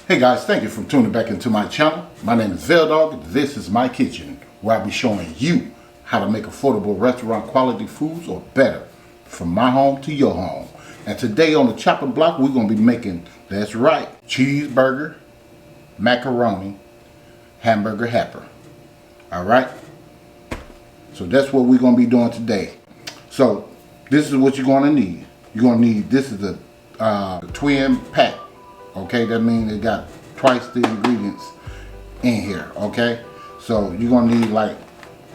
Hey guys, thank you for tuning back into my channel. My name is VELDOGG. This is my kitchen, where I'll be showing you how to make affordable restaurant quality foods or better from my home to your home. And today on the chopping block, we're going to be making, that's right, Cheeseburger Macaroni Hamburger Hamburger. Alright? So that's what we're going to be doing today. So this is what you're going to need. You're going to need, this is a twin pack. Okay, that means it got twice the ingredients in here. Okay, so you're gonna need like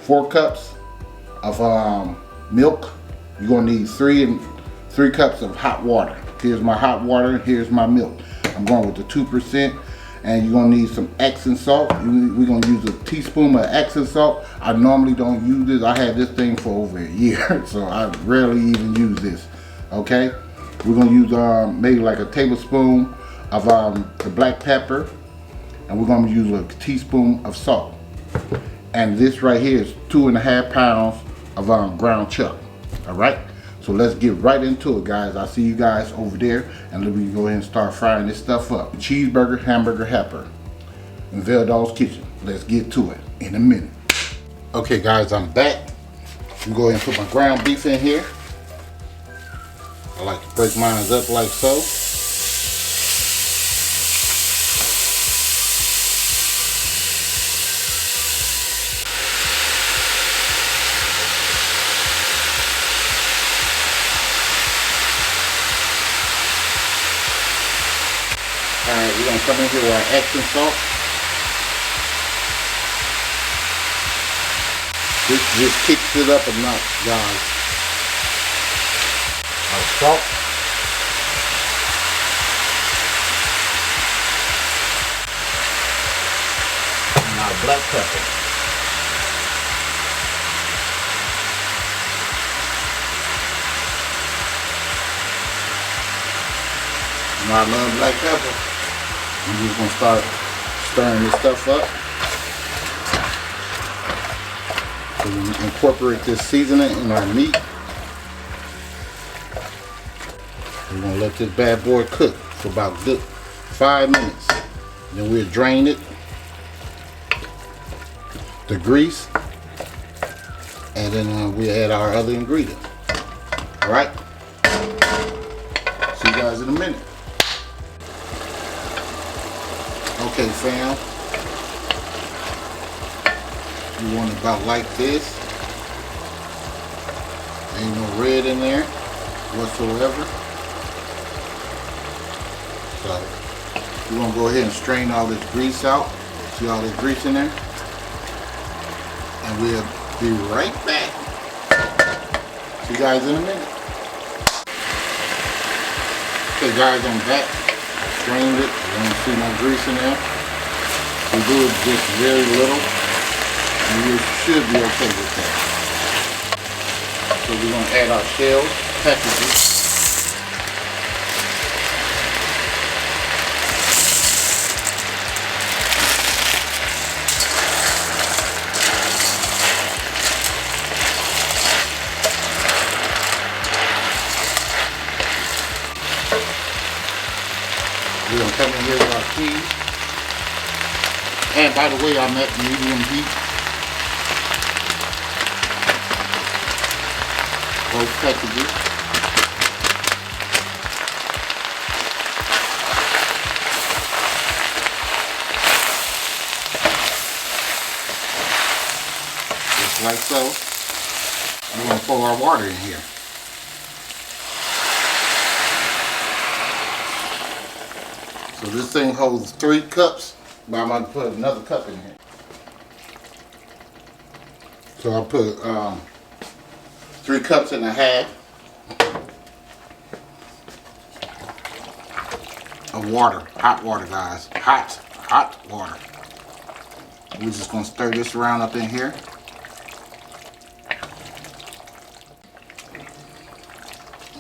4 cups of milk. You're gonna need 3 cups of hot water. Here's my hot water. Here's my milk. I'm going with the 2%, and you're gonna need some Epsom salt. We're gonna use a teaspoon of Epsom salt. I normally don't use this. I had this thing for over a year, so I rarely even use this. Okay, we're gonna use maybe like a tablespoon of the black pepper, and we're going to use a teaspoon of salt. And this right here is 2.5 pounds of ground chuck. All right, so let's get right into it, guys. I'll see you guys over there, and let me go ahead and start frying this stuff up. Cheeseburger Hamburger Hamburger in VELDOGG'S Kitchen. Let's get to it in a minute. Okay guys, I'm back. I'm going to go ahead and put my ground beef in here. I like to break mine up like so. Alright, we're going to come in here with our Epsom salt. This just kicks it up a notch, guys. Our salt. And our black pepper. And I love black pepper. I'm just going to start stirring this stuff up. So we incorporate this seasoning in our meat. We're going to let this bad boy cook for about good 5 minutes. Then we'll drain it, the grease, and then we'll add our other ingredients. Alright? See you guys in a minute. Okay, fam, you want it about like this. Ain't no red in there whatsoever. So we're gonna go ahead and strain all this grease out. See all this grease in there? And we'll be right back. See you guys in a minute. Okay guys, I'm back. Strained it. You don't see no grease in there. We do it just very little, and you should be okay with that. So we're going to add our shells, packages. We're going to come in here with our cheese. And by the way, I'm at medium heat. Both packages. Just like so. We're going to pour our water in here. So this thing holds 3 cups, but I'm going to put another cup in here. So I'll put 3 cups and a half of water, hot water guys, hot water. We're just going to stir this around up in here.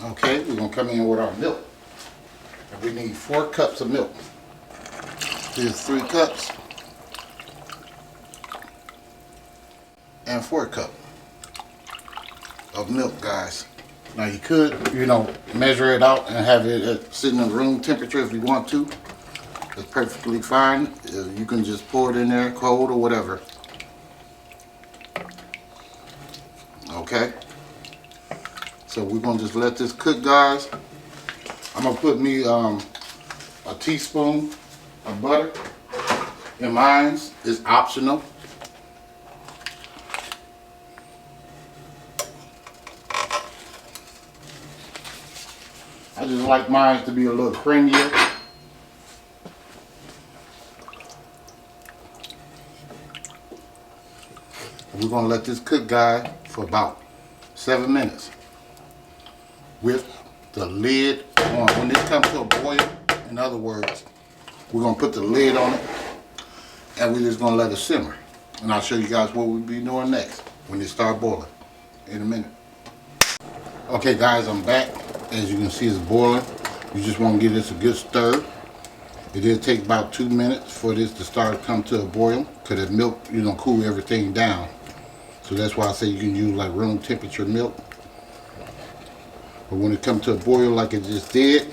Okay, we're going to come in with our milk. We need 4 cups of milk. Here's 3 cups and 4 cups of milk, guys. Now you could, measure it out and have it sitting at room temperature if you want to. It's perfectly fine. You can just pour it in there cold or whatever. Okay. So we're gonna just let this cook, guys. I'm gonna put me a teaspoon of butter. And mine is optional. I just like mine to be a little creamier. We're gonna let this cook, guys, for about 7 minutes with the lid on. When this comes to a boil, in other words, we're gonna put the lid on it and we're just gonna let it simmer. And I'll show you guys what we'll be doing next when it starts boiling in a minute. Okay guys, I'm back. As you can see, it's boiling. You just want to give this a good stir. It did take about 2 minutes for this to start to come to a boil, because the milk, you know, cool everything down. So that's why I say you can use like room temperature milk. But when it comes to a boil like it just did,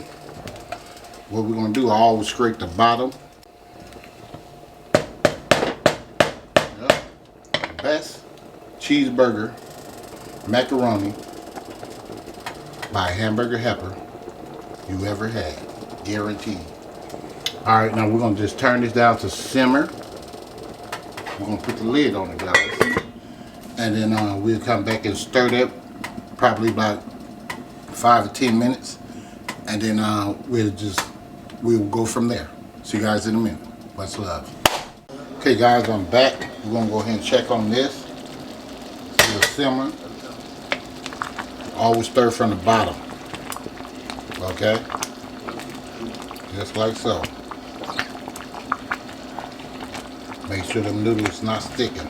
what we're going to do, I always scrape the bottom. Yep. Best cheeseburger macaroni by Hamburger Helper you ever had, guaranteed. All right, now we're gonna just turn this down to simmer. We're gonna put the lid on it, guys, and then we'll come back and stir that probably about 5 to 10 minutes, and then we'll go from there. See you guys in a minute. Much love. Okay, guys, I'm back. We're gonna go ahead and check on this. It'll simmer. Always stir from the bottom, okay? Just like so. Make sure the noodles not sticking.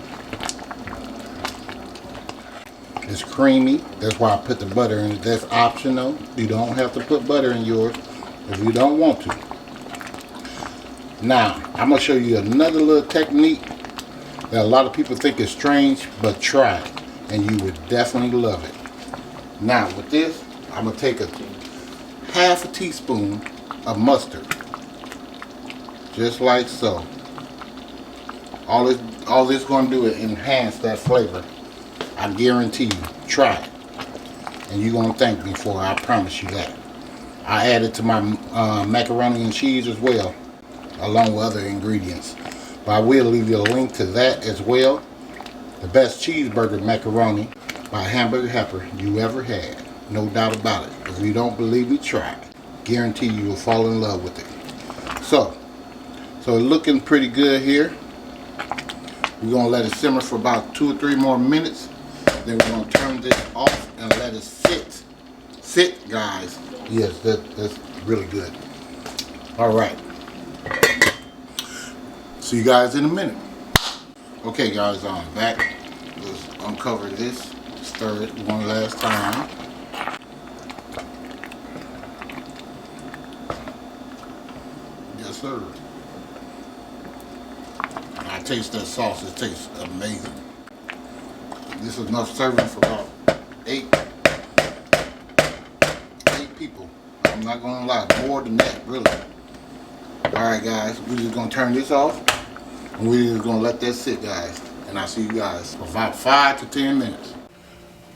It's creamy, that's why I put the butter in it. That's optional. You don't have to put butter in yours if you don't want to. Now, I'm gonna show you another little technique that a lot of people think is strange, but try it, and you would definitely love it. Now with this, I'm going to take a half a teaspoon of mustard. Just like so. All this going to do is enhance that flavor. I guarantee you. Try it. And you're going to thank me for it. I promise you that. I added to my macaroni and cheese as well, along with other ingredients. But I will leave you a link to that as well. The best cheeseburger macaroni by Hamburger Helper you ever had. No doubt about it. If you don't believe me, try it. Guarantee you will fall in love with it. So it's looking pretty good here. We're going to let it simmer for about 2 or 3 more minutes. Then we're going to turn this off and let it sit. Sit, guys. Yes, that's really good. All right. See you guys in a minute. Okay, guys, I'm back. Let's uncover this. Stir it one last time. Yes, sir. I taste that sauce. It tastes amazing. This is enough serving for about 8 people. I'm not gonna lie, more than that, really. All right, guys, we're just gonna turn this off, and we're just gonna let that sit, guys. And I'll see you guys for about 5 to 10 minutes.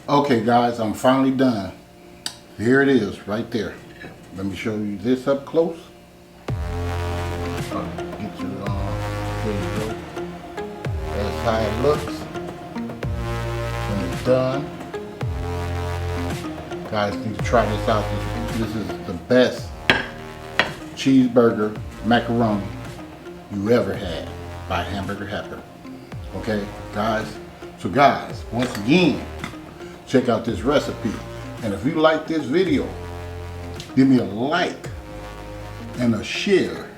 Okay guys, I'm finally done. Here it is, right there. Let me show you this up close. Get you there you go. That's how it looks when it's done. Guys need to try this out. This is the best cheeseburger macaroni you ever had by Hamburger Helper. Okay, guys. So guys, once again, check out this recipe. And if you like this video, give me a like and a share.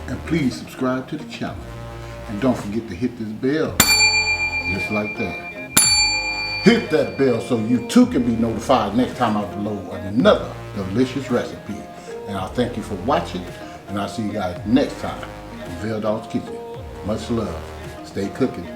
And please subscribe to the channel. And don't forget to hit this bell. Just like that. Hit that bell so you too can be notified next time I upload another delicious recipe. And I'll thank you for watching. And I'll see you guys next time in VELDOGG'S Kitchen. Much love. Stay cooking.